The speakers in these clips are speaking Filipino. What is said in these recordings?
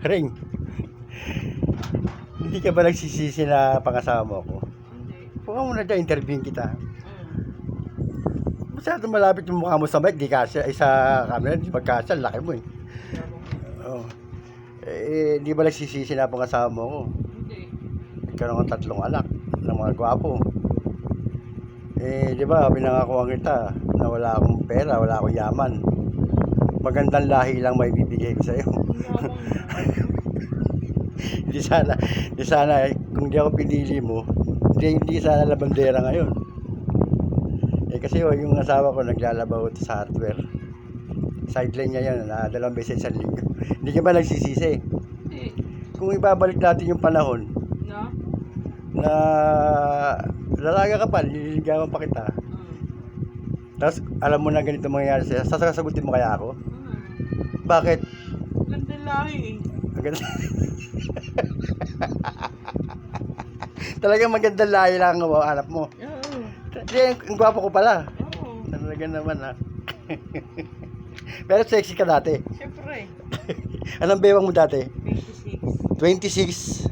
Ring, hindi ka ba nagsisisi na pangasawa mo ako? Hindi. Huwag mo na dyan, interviewin kita. Mm. Masyado malapit yung mukha mo sa mic, di kasya. Ay sa camera, di magkasya, laki mo eh. Oh. Di ba nagsisisi na pangasawa mo ako? Hindi. Nagkaroon ng 3 anak ng mga gwapo. Di ba, pinangakuan kita na wala akong pera, wala akong yaman. Magandang lahi lang may bibigay ko sa'yo. Di sana, kung di ako pinili mo, hindi sana labandera ngayon. Kasi yung asawa ko naglalabaw sa hardware. Sideline niya yan, na 2 beses sa linggo. Hindi ka ba nagsisisi? Hindi. Kung ibabalik natin yung panahon, No? na lalaga ka pa, nililigawan pa kita. Tapos alam mo na ganito mangyayari sa'yo, sasagutin mo kaya ako? Bakit? Ganda lahi eh. Maganda. Talagang magandang lahi lang ang hanap mo. Oo. Hindi, ang gwapo ko pala. Oo. Talaga naman ha. Pero sexy ka dati. Siyempre. Anong bewang mo dati? 26.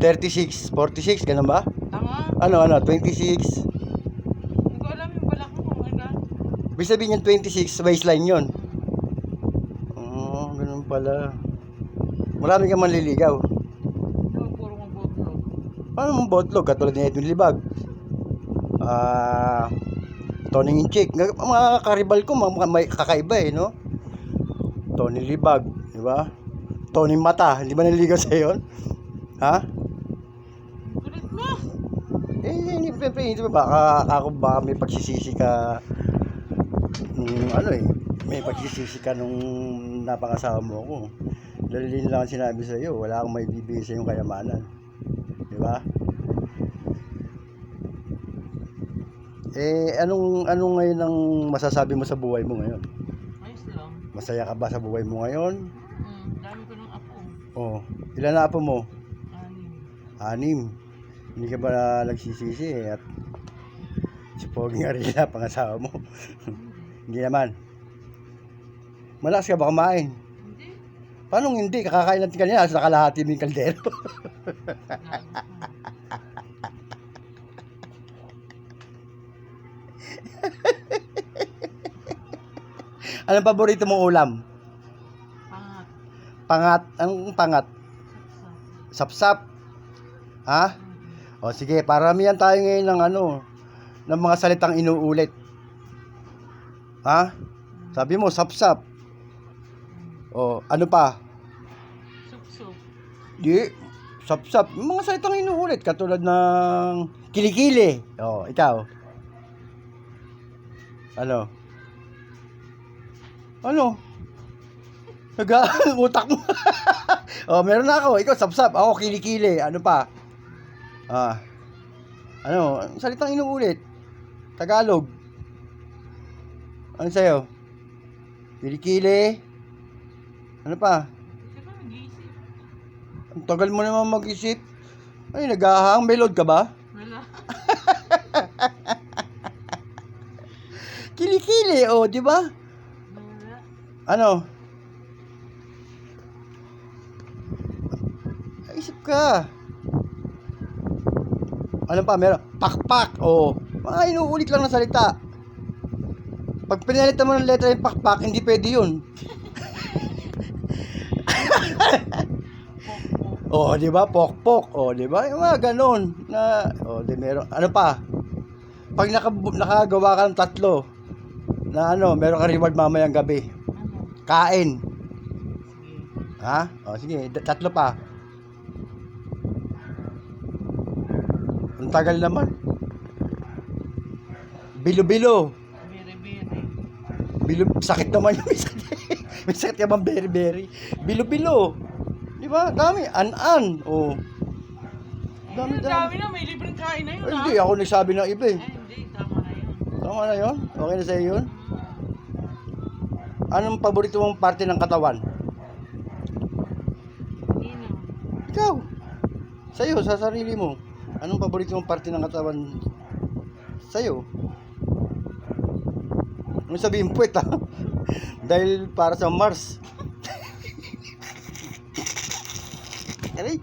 26, 36, 46, ganun ba? Tama. Ano, 26. Hindi ko alam yung balak mo. Oh my God. Ibig sabihin yung 26, baseline yun. Ganun pala. Marami kang manliligaw. Oo, puro mong botlog. Paano mong botlog? Katulad ni Edwin Libag. Tony Inchik. Mga karibal ko, may kakaiba eh, no? Tony Libag, di ba? Tony Mata, hindi ba nanliligaw sa'yo yun? Ha? Kulit mo. Hindi ba? Baka may pagsisisi ka nung may pagsisisi ka nung napangasawa mo ako. Dahil lang ang sinabi sa'yo, wala akong may bibigay sa iyong kayamanan. Di ba? Anong ngayon ang masasabi mo sa buhay mo ngayon? Ayos lang. Masaya ka ba sa buhay mo ngayon? Dami ko ng apo. Oh, ilan na apo mo? 6. 6. Hindi ka ba nagsisisi at si Pogi nga rin na pangasawa mo? Hindi naman. Malakas ka ba kumain? Hindi. Paano hindi? Kakakain natin kanina sa kalahati mo yung kaldero. Anong paborito mong ulam? Pangat. Pangat? Anong pangat? Sapsap. Sapsap? Ha? O sige, paramihan tayo ngayon ng mga salitang inuulit. Ha? Sabi mo, sapsap. O, ano pa? Sup-sup. Di, sapsap. Yung mga salitang inuulit, katulad ng kilikili. O, ikaw. Ano? Ano? Utak mo. O, meron na ako. Ikaw, sapsap. Ako, kilikili. Ano pa? Salitang inuulit. Tagalog. Ano sa'yo? Kilikili. Ano pa? Hindi ka nag-iisip. Ang tagal mo naman mag-isip. Ay, naghahang. May load ka ba? Wala. Kilikili, oh, di ba? Wala. Ano? Isip ka. Ano pa? Meron. Pakpak, oh. Mga inuulit lang ng salita. Pag pinalitan mo ng letra yung pakpak, hindi pwede yun. Oh, di ba? Pokpok. Oh, di ba? Yung mga ganon na di meron. Ano pa? Pag nakagawa ka ng 3 na meron ka reward mamayang gabi. Ano? Kain. Sige. Ha? O sige, 3 pa. Ang tagal naman. Bilo-bilo. Biri-biri. Sakit naman yung may sakit ka bang beri-beri? Bilo-bilo. Di ba? Dami. An-an. Oh. Dami na, may libreng kain na yun. Hindi, ako nagsabi ng iba eh. Hindi, tama na yun. Tama na yun? Okay na sa'yo yun? Anong paborito mong parte ng katawan? Nino. Ikaw. Sa'yo, sa sarili mo. Anong paborito mong parte ng katawan sa'yo? Ano sabihin, puwet ha? Dahil para sa Mars. Aray.